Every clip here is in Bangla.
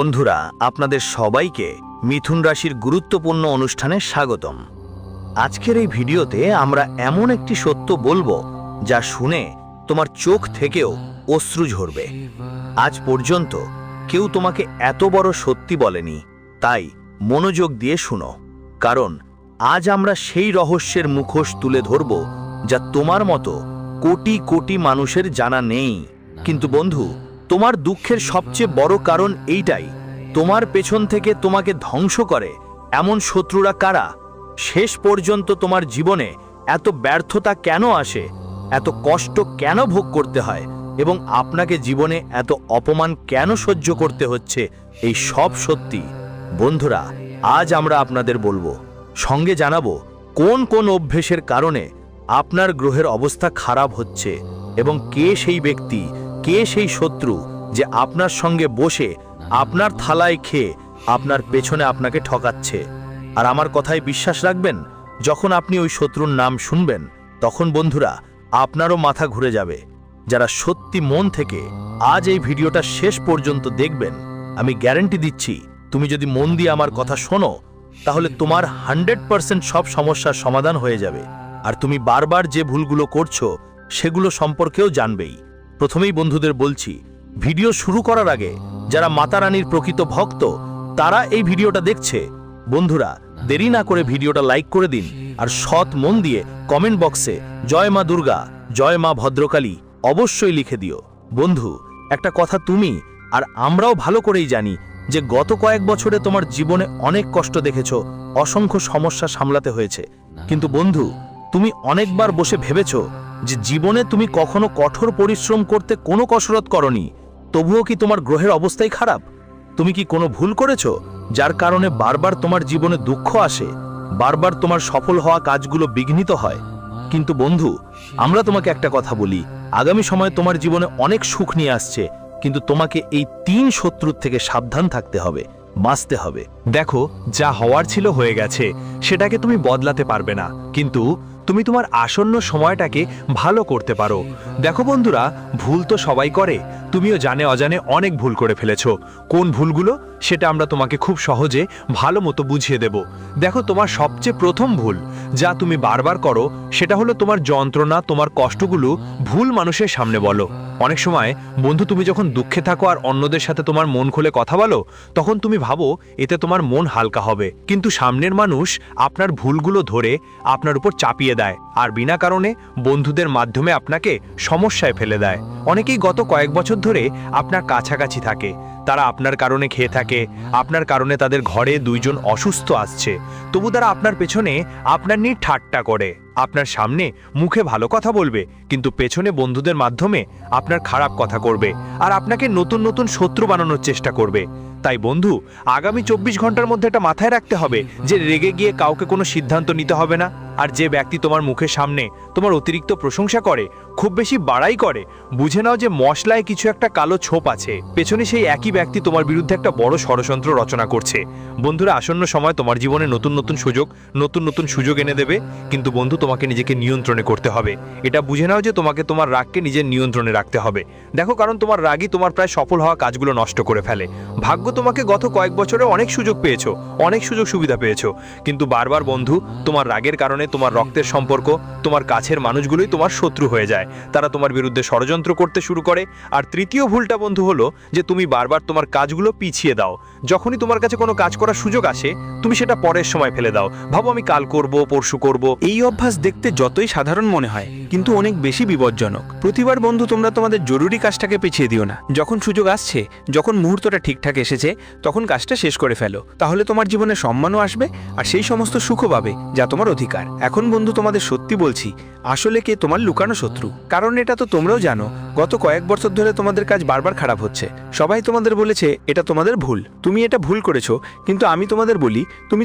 বন্ধুরা, আপনাদের সবাইকে মিথুন রাশির গুরুত্বপূর্ণ অনুষ্ঠানে স্বাগতম। আজকের এই ভিডিওতে আমরা এমন একটি সত্য বলবো যা শুনে তোমার চোখ থেকেও অশ্রু ঝরবে। আজ পর্যন্ত কেউ তোমাকে এত বড় সত্যি বলেনি, তাই মনোযোগ দিয়ে শুনো, কারণ আজ আমরা সেই রহস্যের মুখোশ তুলে ধরব যা তোমার মতো কোটি কোটি মানুষের জানা নেই। কিন্তু বন্ধু, তোমার দুঃখের সবচেয়ে বড় কারণ এইটাই, তোমার পেছন থেকে তোমাকে ধ্বংস করে এমন শত্রুরা কারা? শেষ পর্যন্ত তোমার জীবনে এত ব্যর্থতা কেন আসে, এত কষ্ট কেন ভোগ করতে হয়, এবং আপনাকে জীবনে এত অপমান কেন সহ্য করতে হচ্ছে, এই সব সত্যি বন্ধুরা আজ আমরা আপনাদের বলবো। সঙ্গে জানাবো কোন কোন অভ্যেসের কারণে আপনার গ্রহের অবস্থা খারাপ হচ্ছে, এবং কে সেই ব্যক্তি, কে সেই শত্রু যে আপনার সঙ্গে বসে আপনার থালায় খেয়ে আপনার পেছনে আপনাকে ঠকাচ্ছে। আর আমার কথায় বিশ্বাস রাখবেন, যখন আপনি ওই শত্রুর নাম শুনবেন তখন বন্ধুরা আপনারও মাথা ঘুরে যাবে। যারা সত্যি মন থেকে আজ এই ভিডিওটা শেষ পর্যন্ত দেখবেন, আমি গ্যারান্টি দিচ্ছি, তুমি যদি মন দিয়ে আমার কথা শোনো তাহলে তোমার 100% সব সমস্যার সমাধান হয়ে যাবে। আর তুমি বারবার যে ভুলগুলো করছো সেগুলো সম্পর্কেও জানবেই। প্রথমেই বন্ধুদের বলছি, ভিডিও শুরু করার আগে যারা মাতা রানীর প্রকৃত ভক্ত তারা এই ভিডিওটা দেখছে, বন্ধুরা দেরি না করে ভিডিওটা লাইক করে দিন, আর সৎ মন দিয়ে কমেন্ট বক্সে জয় মা দুর্গা, জয় মা ভদ্রকালী অবশ্যই লিখে দিও। বন্ধু, একটা কথা তুমি আর আমরাও ভালো করেই জানি যে গত কয়েক বছরে তোমার জীবনে অনেক কষ্ট দেখেছো, অসংখ্য সমস্যা সামলাতে হয়েছে। কিন্তু বন্ধু, তুমি অনেকবার বসে ভেবেছো যে জীবনে তুমি কখনো কঠোর পরিশ্রম করতে কোনো কসরত করনি, তবুও কি তোমার গ্রহের অবস্থাই খারাপ? তুমি কি কোনো ভুল করেছো যার কারণে বারবার তোমার জীবনে দুঃখ আসে, বারবার তোমার সফল হওয়া কাজগুলো বিঘ্নিত হয়? কিন্তু বন্ধু, আমরা তোমাকে একটা কথা বলি, আগামী সময়ে তোমার জীবনে অনেক সুখ নিয়ে আসছে, কিন্তু তোমাকে এই 3 শত্রুর থেকে সাবধান থাকতে হবে, বাঁচতে হবে। দেখো, যা হওয়ার ছিল হয়ে গেছে, সেটাকে তুমি বদলাতে পারবে না, কিন্তু তুমি তোমার আসন্ন সময়টাকে ভালো করতে পারো। দেখো বন্ধুরা, ভুল তো সবাই করে, তুমিও জানে অজানে অনেক ভুল করে ফেলেছো। কোন ভুলগুলো সেটা আমরা তোমাকে খুব সহজে ভালো মতো বুঝিয়ে দেব। দেখো, তোমার সবচেয়ে প্রথম ভুল যা তুমি বারবার করো সেটা হলো তোমার যন্ত্রণা, তোমার কষ্টগুলো ভুল মানুষের সামনে বলো। অনেক সময় বন্ধু, তুমি যখন দুঃখে থাকো আর অন্যদের সাথে তোমার মন খুলে কথা বলো, তখন তুমি ভাবো এতে তোমার মন হালকা হবে, কিন্তু সামনের মানুষ আপনার ভুলগুলো ধরে আপনার উপর চাপিয়ে দেয়, আর বিনা কারণে বন্ধুদের মাধ্যমে আপনাকে সমস্যায় ফেলে দেয়। অনেকেই গত কয়েক বছর ধরে আপনার কাছাকাছি থাকে, তারা আপনার কারণে খেয়ে থাকে, আপনার কারণে তাদের ঘরে 2 জন অসুস্থ আসছে, তবু তারা আপনার পেছনে আপনার নিয়ে ঠাট্টা করে, আপনার সামনে মুখে ভালো কথা বলবে, কিন্তু পেছনে বন্ধুদের মাধ্যমে আপনার খারাপ কথা করবে, আর আপনাকে নতুন নতুন শত্রু বানানোর চেষ্টা করবে। তাই বন্ধু, আগামী 24 ঘন্টার মধ্যে এটা মাথায় রাখতে হবে যে রেগে গিয়ে কাউকে কোনো সিদ্ধান্ত নিতে হবে না। আর যে ব্যক্তি তোমার মুখের সামনে তোমার অতিরিক্ত প্রশংসা করে, খুব বেশি বাড়াই করে, বুঝে নাও যে মশলায় কিছু একটা কালো ছোপ আছে, পেছনে সেই একই ব্যক্তি তোমার বিরুদ্ধে একটা বড় ষড়যন্ত্র রচনা করছে। বন্ধুরা, আসন্ন সময় তোমার জীবনে নতুন নতুন সুযোগ এনে দেবে, কিন্তু বন্ধু তোমাকে নিজেকে নিয়ন্ত্রণে করতে হবে। এটা বুঝে নাও যে তোমাকে তোমার রাগকে নিজের নিয়ন্ত্রণে রাখতে হবে। দেখো, কারণ তোমার রাগই তোমার প্রায় সফল হওয়া কাজগুলো নষ্ট করে ফেলে। ভাগ্য তোমাকে গত কয়েক বছরে অনেক সুযোগ পেয়েছো, অনেক সুযোগ সুবিধা পেয়েছো, কিন্তু বারবার বন্ধু তোমার রাগের কারণে তোমার রক্তের সম্পর্ক, তোমার কাছের মানুষগুলোই তোমার শত্রু হয়ে যায়, তারা তোমার বিরুদ্ধে ষড়যন্ত্র করতে শুরু করে। আর তৃতীয় ভুলটা বন্ধু হলো যে তুমি বারবার তোমার কাজগুলো পিছিয়ে দাও। যখনই তোমার কাছে কোনো কাজ করার সুযোগ আসে, তুমি সেটা পরের সময় ফেলে দাও, ভাবো আমি কাল করব, পরশু করব। এই অভ্যাস দেখতে যতই সাধারণ মনে হয়, কিন্তু অনেক বেশি বিপজ্জনক। প্রতিবার বন্ধু তোমরা তোমাদের জরুরি কাজটাকে পিছিয়ে দিও না। যখন সুযোগ আসছে, যখন মুহূর্তটা ঠিকঠাক এসেছে, তখন কাজটা শেষ করে ফেলো, তাহলে তোমার জীবনে সম্মানও আসবে, আর সেই সমস্ত সুখও পাবে যা তোমার অধিকার। এখন বন্ধু, তোমাদের সত্যি বলছি, আসলে কে তোমার লুকানো শত্রু? কারণ এটা তো তোমরাও জানো, গত কয়েক বছর ধরে তোমাদের কাজ বারবার খারাপ হচ্ছে, সবাই তোমাদের বলেছে এটা তোমাদের ভুল, তুমি এটা ভুল করেছো, কিন্তু আমি তোমাদের বলি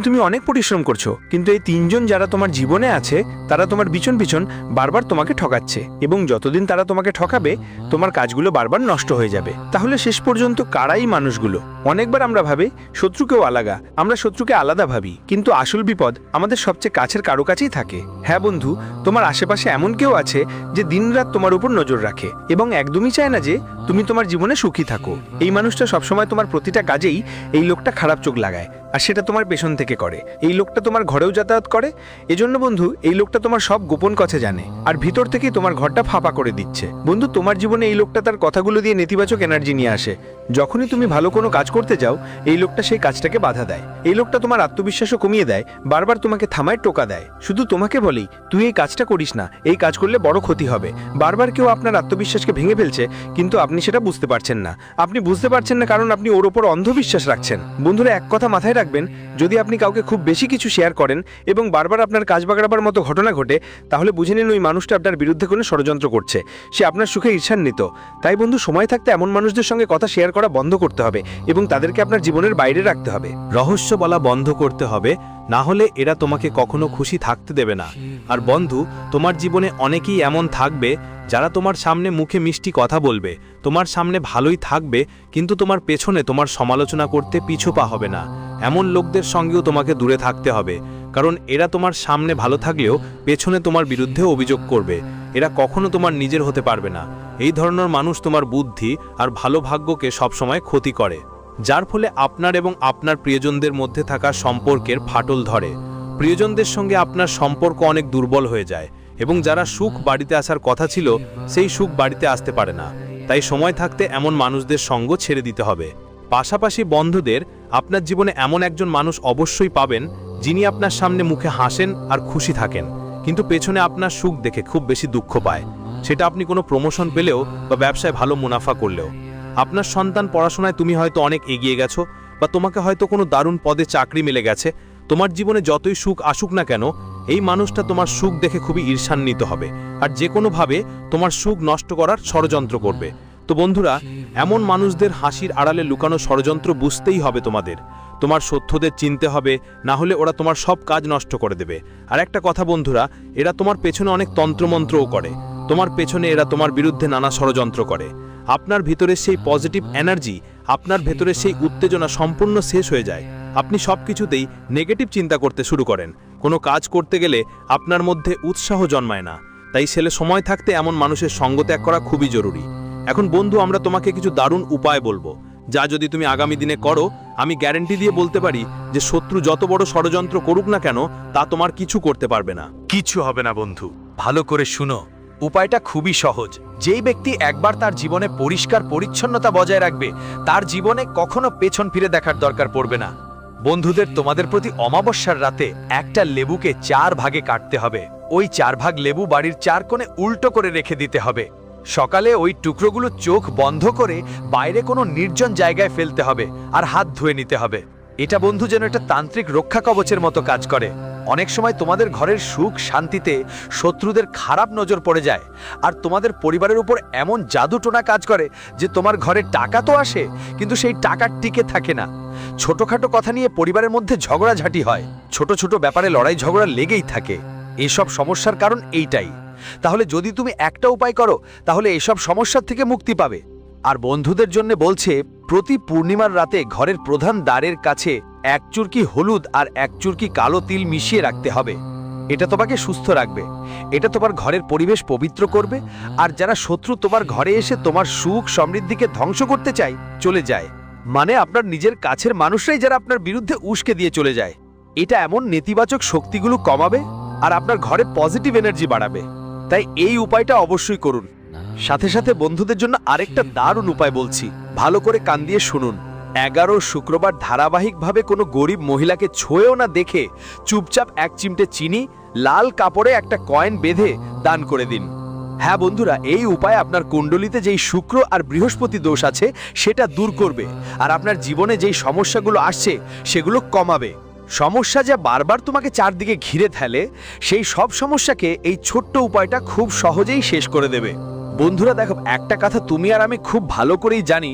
তুমি অনেক পরিশ্রম করছো, কিন্তু এই তিনজন যারা তোমার জীবনে আছে তারা তোমার পিছন পিছন বারবার তোমাকে ঠকাচ্ছে, এবং যতদিন তারা তোমাকে ঠকাবে তোমার কাজগুলো বারবার নষ্ট হয়ে যাবে। তাহলে শেষ পর্যন্ত কারাই মানুষগুলো? অনেকবার আমরা ভাবি শত্রুকেও আলাদা, আমরা শত্রুকে আলাদা ভাবি, কিন্তু আসল বিপদ আমাদের সবচেয়ে কাছের কারো কাছেই থাকে। হ্যাঁ বন্ধু, তোমার আশেপাশে এমন কেউ আছে যে দিনরাত তোমার উপর নজর রাখে এবং একদমই চায় না যে তুমি তোমার জীবনে সুখী থাকো। এই মানুষটা সবসময় তোমার প্রতিটা কাজেই এই লোকটা খারাপ চোখ লাগায়, আর সেটা তোমার পেছন থেকে করে। এই লোকটা তোমার ঘরেও যাতায়াত করে। এজন্য বন্ধু, এই লোকটা তোমার সব গোপন কথা জানে আর ভিতর থেকেই তোমার ঘরটা ফাঁপা করে দিচ্ছে। বন্ধু, তোমার জীবনে এই লোকটা তার কথাগুলো দিয়ে নেতিবাচক এনার্জি নিয়ে আসে। যখনই তুমি ভালো কোনো কাজ করতে যাও, এই লোকটা সেই কাজটাকে বাধা দেয়। এই লোকটা তোমার আত্মবিশ্বাসও কমিয়ে দেয়, বারবার তোমাকে থামায়, টোকা দেয়, শুধু তোমাকে বলেই তুই এই কাজটা করিস না, এই কাজ করলে বড় ক্ষতি হবে। বারবার কেউ আপনার আত্মবিশ্বাসকে ভেঙে ফেলছে, কিন্তু আপনি সেটা বুঝতে পারছেন না। আপনি বুঝতে পারছেন না কারণ আপনি ওর ওপর অন্ধবিশ্বাস রাখছেন। বন্ধুরা, এক কথা মাথায় রাখবেন, যদি আপনি কাউকে খুব বেশি কিছু শেয়ার করেন এবং বারবার আপনার কাজ বাগড়াবার মতো ঘটনা ঘটে, তাহলে বুঝে নিন ওই মানুষটা আপনার বিরুদ্ধে কোনো ষড়যন্ত্র করছে। সে আপনার সুখে ঈর্ষান্বিত। তাই বন্ধু, সময় থাকতে এমন মানুষদের সঙ্গে কথা শেয়ার করা বন্ধ করতে হবে এবং তাদেরকে আপনার জীবনের বাইরে রাখতে হবে। রহস্য বলা বন্ধ করতে হবে, না হলে এরা তোমাকে কখনো খুশি থাকতে দেবে না। আর বন্ধু, তোমার জীবনে অনেকেই এমন থাকবে যারা তোমার সামনে মুখে মিষ্টি কথা বলবে, তোমার সামনে ভালোই থাকবে, কিন্তু তোমার পেছনে তোমার সমালোচনা করতে পিছু পা হবে না। এমন লোকদের সঙ্গেও তোমাকে দূরে থাকতে হবে, কারণ এরা তোমার সামনে ভালো থাকলেও পেছনে তোমার বিরুদ্ধে অভিযোগ করবে। এরা কখনো তোমার নিজের হতে পারবে না। এই ধরনের মানুষ তোমার বুদ্ধি আর ভালো ভাগ্যকে সবসময় ক্ষতি করে, যার ফলে আপনার এবং আপনার প্রিয়জনদের মধ্যে থাকা সম্পর্কের ফাটল ধরে। প্রিয়জনদের সঙ্গে আপনার সম্পর্ক অনেক দুর্বল হয়ে যায় এবং যারা সুখ বাড়িতে আসার কথা ছিল সেই সুখ বাড়িতে আসতে পারে না। তাই সময় থাকতে এমন মানুষদের সঙ্গ ছেড়ে দিতে হবে। পাশাপাশি বন্ধুদের, আপনার জীবনে এমন একজন মানুষ অবশ্যই পাবেন যিনি আপনার সামনে মুখে হাসেন আর খুশি থাকেন, কিন্তু পেছনে আপনার সুখ দেখে খুব বেশি দুঃখ পায়। সেটা আপনি কোনো প্রমোশন পেলেও বা ব্যবসায় ভালো মুনাফা করলেও। আপনার সন্তান পড়াশোনায় তুমি হয়তো অনেক এগিয়ে গেছো, বা তোমাকে হয়তো কোনো দারুণ পদে চাকরি মিলে গেছে। তোমার জীবনে যতই সুখ আসুক না কেন, এই মানুষটা তোমার সুখ দেখে খুবই ঈর্ষান্বিত হবে আর যে কোনোভাবে তোমার সুখ নষ্ট করার ষড়যন্ত্র করবে। তো বন্ধুরা, এমন মানুষদের হাসির আড়ালে লুকানো ষড়যন্ত্র বুঝতেই হবে তোমাদের। তোমার সত্যদের চিনতে হবে, না হলে ওরা তোমার সব কাজ নষ্ট করে দেবে। আর একটা কথা বন্ধুরা, এরা তোমার পেছনে অনেক তন্ত্রমন্ত্রও করে। তোমার পেছনে এরা তোমার বিরুদ্ধে নানা ষড়যন্ত্র করে। আপনার ভিতরে সেই পজিটিভ এনার্জি, আপনার ভেতরে সেই উত্তেজনা সম্পূর্ণ শেষ হয়ে যায়। আপনি সব কিছুতেই নেগেটিভ চিন্তা করতে শুরু করেন। কোনো কাজ করতে গেলে আপনার মধ্যে উৎসাহ জন্মায় না। তাই ছেলে সময় থাকতে এমন মানুষের সঙ্গ ত্যাগ করা খুবই জরুরি। এখন বন্ধু, আমরা তোমাকে কিছু দারুণ উপায় বলবো, যা যদি তুমি আগামী দিনে করো, আমি গ্যারান্টি দিয়ে বলতে পারি যে শত্রু যত বড় ষড়যন্ত্র করুক না কেন, তা তোমার কিছু করতে পারবে না। কিছু হবে না বন্ধু, ভালো করে শুনো। উপায়টা খুবই সহজ। যেই ব্যক্তি একবার তার জীবনে পরিষ্কার পরিচ্ছন্নতা বজায় রাখবে, তার জীবনে কখনো পেছন ফিরে দেখার দরকার পড়বে না। বন্ধুদের, তোমাদের প্রতি অমাবস্যার রাতে একটা লেবুকে 4 ভাগে কাটতে হবে। ওই 4 ভাগ লেবু বাড়ির 4 কোণে উল্টো করে রেখে দিতে হবে। সকালে ওই টুকরোগুলো চোখ বন্ধ করে বাইরে কোনো নির্জন জায়গায় ফেলতে হবে আর হাত ধুয়ে নিতে হবে। এটা বন্ধু যেন একটা তান্ত্রিক রক্ষা কবচের মতো কাজ করে। অনেক সময় তোমাদের ঘরের সুখ শান্তিতে শত্রুদের খারাপ নজর পড়ে যায়, আর তোমাদের পরিবারের উপর এমন জাদুটোনা কাজ করে যে তোমার ঘরে টাকা তো আসে, কিন্তু সেই টাকা টিকে থাকে না। ছোটখাটো কথা নিয়ে পরিবারের মধ্যে ঝগড়াঝাটি হয়, ছোট ছোট ব্যাপারে লড়াই ঝগড়া লেগেই থাকে। এসব সমস্যার কারণ এইটাই। তাহলে যদি তুমি একটা উপায় করো, তাহলে এসব সমস্যার থেকে মুক্তি পাবে। আর বন্ধুদের জন্য বলছে, প্রতি পূর্ণিমার রাতে ঘরের প্রধান দ্বারের কাছে 1 চুরকি হলুদ আর 1 চুরকি কালো তিল মিশিয়ে রাখতে হবে। এটা তোমাকে সুস্থ রাখবে, এটা তোমার ঘরের পরিবেশ পবিত্র করবে। আর যারা শত্রু তোমার ঘরে এসে তোমার সুখ সমৃদ্ধিকে ধ্বংস করতে চায়, চলে যায়। মানে আপনার নিজের কাছের মানুষরাই যারা আপনার বিরুদ্ধে উস্কে দিয়ে চলে যায়। এটা এমন নেতিবাচক শক্তিগুলো কমাবে আর আপনার ঘরে পজিটিভ এনার্জি বাড়াবে। তাই এই উপায়টা অবশ্যই করুন। সাথে সাথে বন্ধুদের জন্য আরেকটা দারুণ উপায় বলছি, ভালো করে কান দিয়ে শুনুন। 11 শুক্রবার ধারাবাহিকভাবে কোনো গরিব মহিলাকে ছুঁয়েও না দেখে চুপচাপ 1 চিমটে চিনি লাল কাপড়ে একটা কয়েন বেঁধে দান করে দিন। হ্যাঁ বন্ধুরা, এই উপায় আপনার কুণ্ডলিতে যেই শুক্র আর বৃহস্পতি দোষ আছে সেটা দূর করবে, আর আপনার জীবনে যেই সমস্যাগুলো আসছে সেগুলো কমাবে। সমস্যা যা বারবার তোমাকে চারদিকে ঘিরে ফেলে, সেই সব সমস্যাকে এই ছোট্ট উপায়টা খুব সহজেই শেষ করে দেবে। বন্ধুরা দেখো, একটা কথা তুমি আর আমি খুব ভালো করেই জানি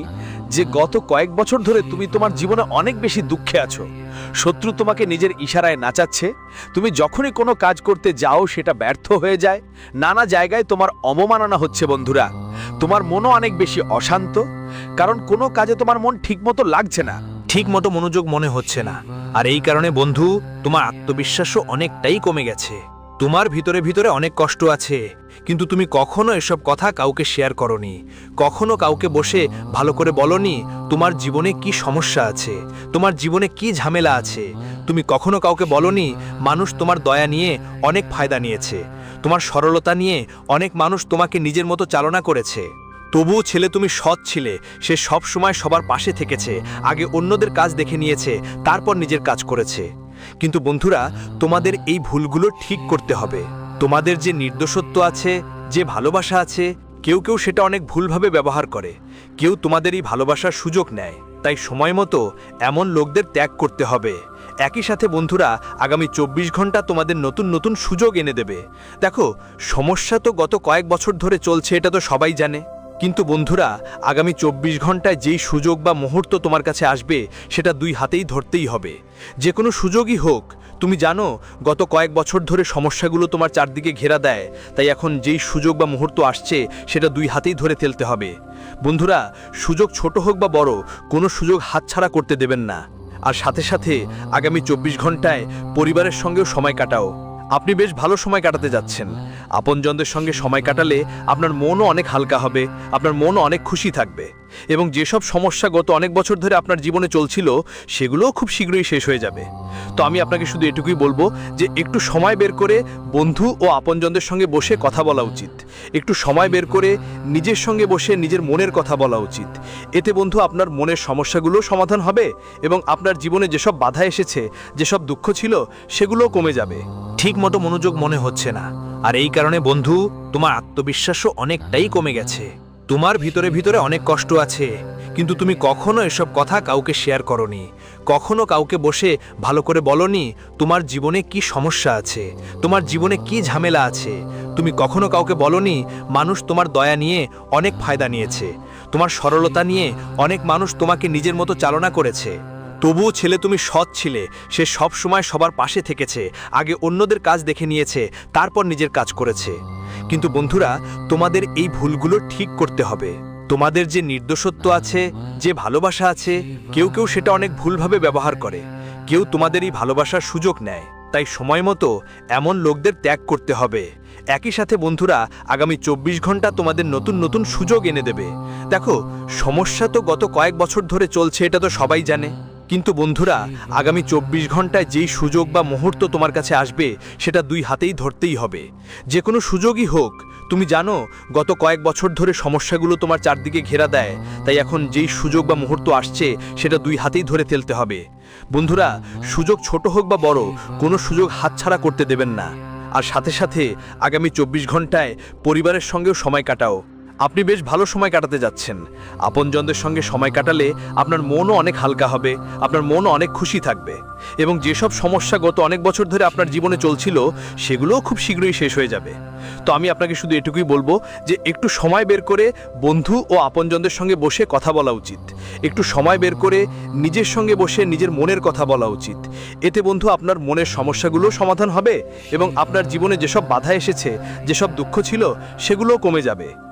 যে গত কয়েক বছর ধরে তুমি তোমার জীবনে অনেক বেশি দুঃখে আছো। শত্রু তোমাকে নিজের ইশারায় নাচাচ্ছে। তুমি যখনই কোনো কাজ করতে যাও সেটা ব্যর্থ হয়ে যায়। নানা জায়গায় তোমার অবমাননা হচ্ছে বন্ধুরা। তোমার মনও অনেক বেশি অশান্ত, কারণ কোনো কাজে তোমার মন ঠিকমতো লাগছে না। ঠিক মতো মনোযোগ মনে হচ্ছে না। আর এই কারণে বন্ধু, তোমার আত্মবিশ্বাসও অনেকটাই কমে গেছে। তোমার ভিতরে ভিতরে অনেক কষ্ট আছে, কিন্তু তুমি কখনো এসব কথা কাউকে শেয়ার করনি। কখনো কাউকে বসে ভালো করে বলনি তোমার জীবনে কি সমস্যা আছে, তোমার জীবনে কি ঝামেলা আছে। তুমি কখনো কাউকে বলনি মানুষ তোমার দয়া নিয়ে অনেক ফায়দা নিয়েছে, তোমার সরলতা নিয়ে অনেক মানুষ তোমাকে নিজের মতো চালনা করেছে। তবুও ছেলে তুমি সৎ ছিলে, সে সব সময় সবার পাশে থেকেছে, আগে অন্যদের কাজ দেখে নিয়েছে, তারপর নিজের কাজ করেছে। কিন্তু বন্ধুরা, তোমাদের এই ভুলগুলো ঠিক করতে হবে। তোমাদের যে নির্দোষত্ব আছে, যে ভালোবাসা আছে, কেউ কেউ সেটা অনেক ভুলভাবে ব্যবহার করে। কেউ তোমাদের এই ভালোবাসার সুযোগ নেয়। তাই সময় মতো এমন লোকদের ত্যাগ করতে হবে। একই সাথে বন্ধুরা, আগামী 24 ঘন্টা তোমাদের নতুন নতুন সুযোগ এনে দেবে। দেখো, সমস্যা তো গত কয়েক বছর ধরে চলছে, এটা তো সবাই জানে। কিন্তু বন্ধুরা, আগামী 24 ঘন্টায় যেই সুযোগ বা মুহূর্ত তোমার কাছে আসবে, সেটা দুই হাতেই ধরতেই হবে। যে কোনো সুযোগই হোক। তুমি জানো, গত কয়েক বছর ধরে সমস্যাগুলো তোমার চারদিকে ঘেরা দেয়। তাই এখন যেই সুযোগ বা মুহূর্ত আসছে, সেটা দুই হাতেই ধরে ফেলতে হবে। বন্ধুরা, সুযোগ ছোট হোক বা বড়, কোনো সুযোগ হাতছাড়া করতে দেবেন না। আর সাথে সাথে আগামী 24 ঘন্টায় পরিবারের সঙ্গেও সময় কাটাও। আপনি বেশ ভালো সময় কাটাতে যাচ্ছেন। আপনজনদের সঙ্গে সময় কাটালে আপনার মনও অনেক হালকা হবে, আপনার মনও অনেক খুশি থাকবে। এবং যেসব সমস্যা গত অনেক বছর ধরে আপনার জীবনে চলছিল, সেগুলোও খুব শীঘ্রই শেষ হয়ে যাবে। তো আমি আপনাকে শুধু এটুকুই বলবো যে একটু সময় বের করে বন্ধু ও আপনজনদের সঙ্গে বসে কথা বলা উচিত। একটু সময় বের করে নিজের সঙ্গে বসে নিজের মনের কথা বলা উচিত। এতে বন্ধু, আপনার মনের সমস্যাগুলো সমাধান হবে এবং আপনার জীবনে যেসব বাধা এসেছে, যেসব দুঃখ ছিল, সেগুলোও কমে যাবে। ঠিক মতো মনোযোগ মনে হচ্ছে না। আর এই কারণে বন্ধু, তোমার আত্মবিশ্বাসও অনেকটাই কমে গেছে। তোমার ভিতরে ভিতরে অনেক কষ্ট আছে, কিন্তু তুমি কখনো এসব কথা কাউকে শেয়ার করনি। কখনো কাউকে বসে ভালো করে বলনি তোমার জীবনে কি সমস্যা আছে, তোমার জীবনে কি ঝামেলা আছে। তুমি কখনো কাউকে বলনি মানুষ তোমার দয়া নিয়ে অনেক ফায়দা নিয়েছে, তোমার সরলতা নিয়ে অনেক মানুষ তোমাকে নিজের মতো চালনা করেছে। তবুও ছেলে তুমি সৎ ছিলে, সে সব সময় সবার পাশে থেকেছে, আগে অন্যদের কাজ দেখে নিয়েছে, তারপর নিজের কাজ করেছে। কিন্তু বন্ধুরা, তোমাদের এই ভুলগুলো ঠিক করতে হবে। তোমাদের যে নির্দোষত্ব আছে, যে ভালোবাসা আছে, কেউ কেউ সেটা অনেক ভুলভাবে ব্যবহার করে। কেউ তোমাদের এই ভালোবাসার সুযোগ নেয়। তাই সময় মতো এমন লোকদের ত্যাগ করতে হবে। একই সাথে বন্ধুরা, আগামী 24 ঘন্টা তোমাদের নতুন নতুন সুযোগ এনে দেবে। দেখো, সমস্যা তো গত কয়েক বছর ধরে চলছে, এটা তো সবাই জানে। কিন্তু বন্ধুরা, আগামী 24 ঘন্টায় যেই সুযোগ বা মুহূর্ত তোমার কাছে আসবে, সেটা দুই হাতেই ধরতেই হবে। যে কোনো সুযোগই হোক। তুমি জানো, গত কয়েক বছর ধরে সমস্যাগুলো তোমার চারদিকে ঘেরা দেয়। তাই এখন যেই সুযোগ বা মুহূর্ত আসছে, সেটা দুই হাতেই ধরে ফেলতে হবে। বন্ধুরা, সুযোগ ছোট হোক বা বড়, কোনো সুযোগ হাতছাড়া করতে দেবেন না। আর সাথে সাথে আগামী 24 ঘন্টায় পরিবারের সঙ্গেও সময় কাটাও। আপনি বেশ ভালো সময় কাটাতে যাচ্ছেন। আপনজনদের সঙ্গে সময় কাটালে আপনার মনও অনেক হালকা হবে, আপনার মনও অনেক খুশি থাকবে। এবং যেসব সমস্যা গত অনেক বছর ধরে আপনার জীবনে চলছিল, সেগুলোও খুব শীঘ্রই শেষ হয়ে যাবে। তো আমি আপনাকে শুধু এটুকুই বলবো যে একটু সময় বের করে বন্ধু ও আপনজনদের সঙ্গে বসে কথা বলা উচিত। একটু সময় বের করে নিজের সঙ্গে বসে নিজের মনের কথা বলা উচিত। এতে বন্ধু, আপনার মনের সমস্যাগুলো সমাধান হবে এবং আপনার জীবনে যেসব বাধা এসেছে, যেসব দুঃখ ছিল, সেগুলোও কমে যাবে।